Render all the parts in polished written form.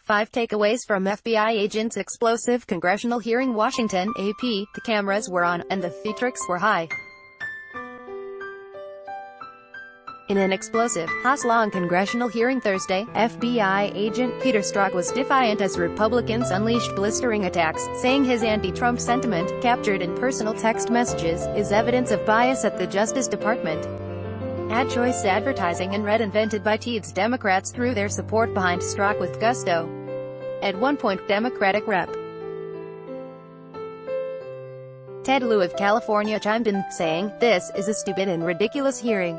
5 takeaways from FBI agents' explosive congressional hearing. Washington, AP. The cameras were on, and the theatrics were high. In an explosive, hours-long congressional hearing Thursday, FBI agent Peter Strzok was defiant as Republicans unleashed blistering attacks, saying his anti-Trump sentiment, captured in personal text messages, is evidence of bias at the Justice Department. Ad choice advertising and red invented by Teeds. Democrats threw their support behind Strzok with gusto. At one point, Democratic Rep. Ted Lieu of California chimed in, saying, "This is a stupid and ridiculous hearing."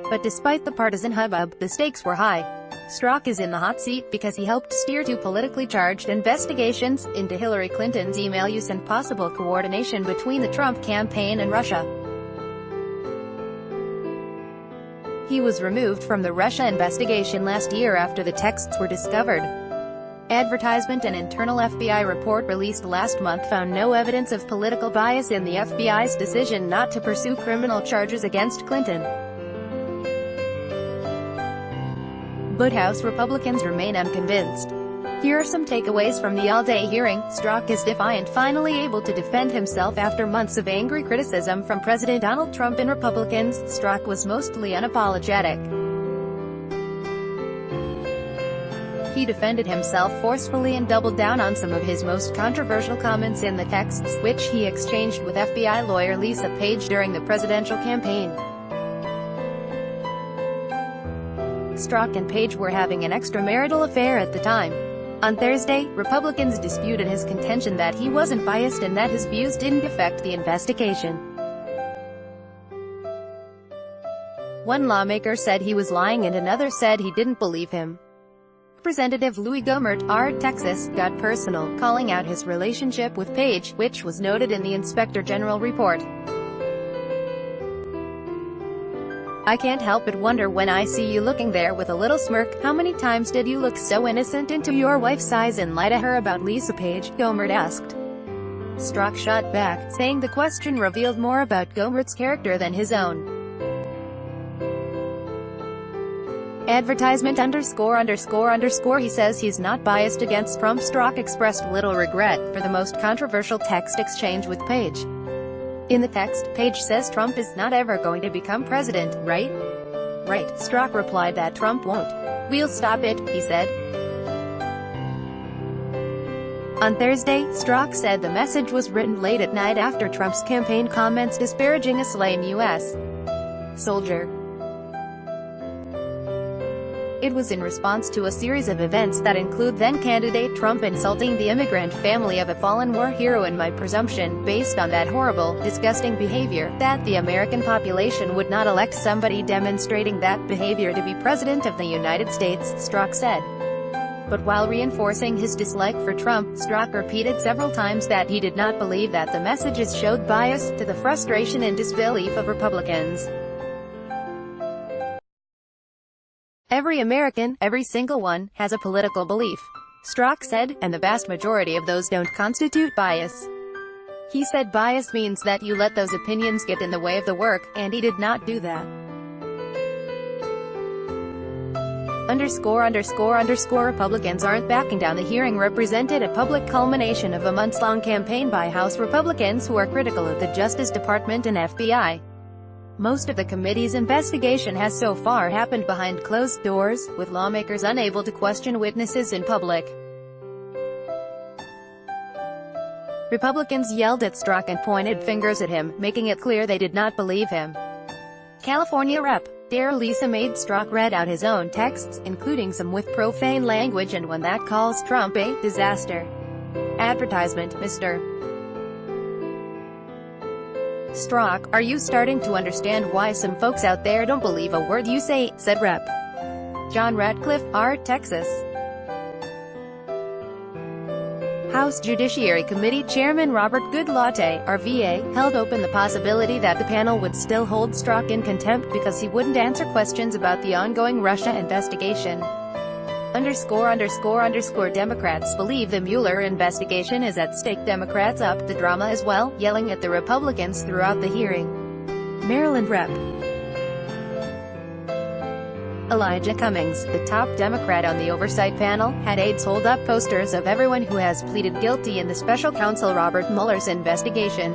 But despite the partisan hubbub, the stakes were high. Strzok is in the hot seat because he helped steer 2 politically charged investigations into Hillary Clinton's email use and possible coordination between the Trump campaign and Russia. He was removed from the Russia investigation last year after the texts were discovered. Advertisement. An internal FBI report released last month found no evidence of political bias in the FBI's decision not to pursue criminal charges against Clinton. But House Republicans remain unconvinced. Here are some takeaways from the all-day hearing. Strzok is defiant, finally able to defend himself after months of angry criticism from President Donald Trump and Republicans. Strzok was mostly unapologetic. He defended himself forcefully and doubled down on some of his most controversial comments in the texts, which he exchanged with FBI lawyer Lisa Page during the presidential campaign. Strzok and Page were having an extramarital affair at the time. On Thursday, Republicans disputed his contention that he wasn't biased and that his views didn't affect the investigation. One lawmaker said he was lying and another said he didn't believe him. Representative Louis Gohmert, R. Texas, got personal, calling out his relationship with Page, which was noted in the Inspector General report. "I can't help but wonder when I see you looking there with a little smirk, how many times did you look so innocent into your wife's eyes and lie to her about Lisa Page?" Gohmert asked. Strzok shot back, saying the question revealed more about Gohmert's character than his own. Advertisement. He says he's not biased against Trump. Strzok expressed little regret for the most controversial text exchange with Page. In the text, Page says Trump is not ever going to become president, right? Right. Strzok replied that Trump won't. "We'll stop it," he said. On Thursday, Strzok said the message was written late at night after Trump's campaign comments disparaging a slain U.S. soldier. It was in response to a series of events that include then-candidate Trump insulting the immigrant family of a fallen war hero, and my presumption, based on that horrible, disgusting behavior, that the American population would not elect somebody demonstrating that behavior to be President of the United States, Strzok said. But while reinforcing his dislike for Trump, Strzok repeated several times that he did not believe that the messages showed bias, to the frustration and disbelief of Republicans. "Every American, every single one, has a political belief," Strzok said, "and the vast majority of those don't constitute bias." He said bias means that you let those opinions get in the way of the work, and he did not do that. Republicans aren't backing down. The hearing represented a public culmination of a months-long campaign by House Republicans who are critical of the Justice Department and FBI. Most of the committee's investigation has so far happened behind closed doors, with lawmakers unable to question witnesses in public. Republicans yelled at Strzok and pointed fingers at him, making it clear they did not believe him. California Rep. Lisa made Strzok read out his own texts, including some with profane language and one that calls Trump a disaster. Advertisement. Mr. Strzok, "Are you starting to understand why some folks out there don't believe a word you say?" said Rep. John Ratcliffe, R. Texas. House Judiciary Committee Chairman Robert Goodlatte, RVA, held open the possibility that the panel would still hold Strzok in contempt because he wouldn't answer questions about the ongoing Russia investigation. Democrats believe the Mueller investigation is at stake. Democrats upped the drama as well, yelling at the Republicans throughout the hearing. Maryland Rep. Elijah Cummings, the top Democrat on the oversight panel, had aides hold up posters of everyone who has pleaded guilty in the special counsel Robert Mueller's investigation.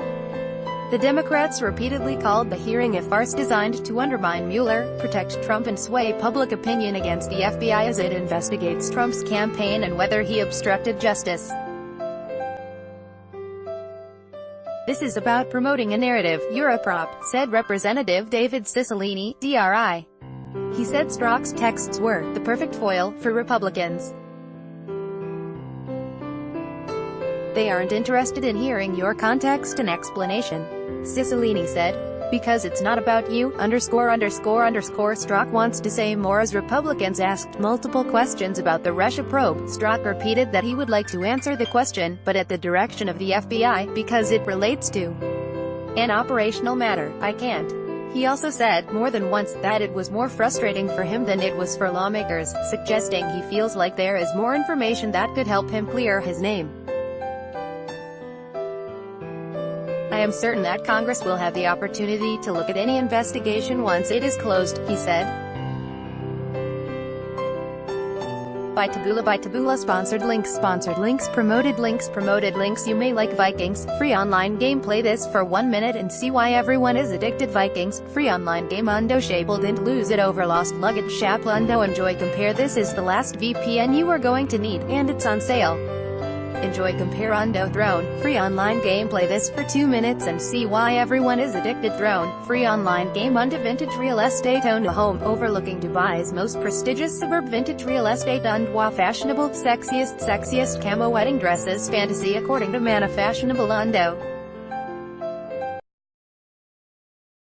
The Democrats repeatedly called the hearing a farce designed to undermine Mueller, protect Trump and sway public opinion against the FBI as it investigates Trump's campaign and whether he obstructed justice. "This is about promoting a narrative, you're a prop," said Representative David Cicilline, DRI. He said Strzok's texts were the perfect foil for Republicans. "They aren't interested in hearing your context and explanation," Cicilline said. "Because it's not about you, Strzok wants to say more." As Republicans asked multiple questions about the Russia probe, Strzok repeated that he would like to answer the question, but at the direction of the FBI, because it relates to an operational matter. "I can't." He also said, more than once, that it was more frustrating for him than it was for lawmakers, suggesting he feels like there is more information that could help him clear his name. "I am certain that Congress will have the opportunity to look at any investigation once it is closed," he said. By Taboola Sponsored links promoted links. You may like Vikings. Free online game. Play this for 1 minute and see why everyone is addicted. Vikings. Free online game. Undo Shable didn't lose it over lost luggage. Shap Undo Enjoy Compare. This is the last VPN you are going to need, and it's on sale. Enjoy Compare Undo Throne. Free online game. Play this for 2 minutes and see why everyone is addicted. Throne. Free online game. Undo Vintage Real Estate. Own a home overlooking Dubai's most prestigious suburb. Vintage Real Estate. Undo fashionable, sexiest camo wedding dresses. Fantasy according to Mana Fashionable. Undo.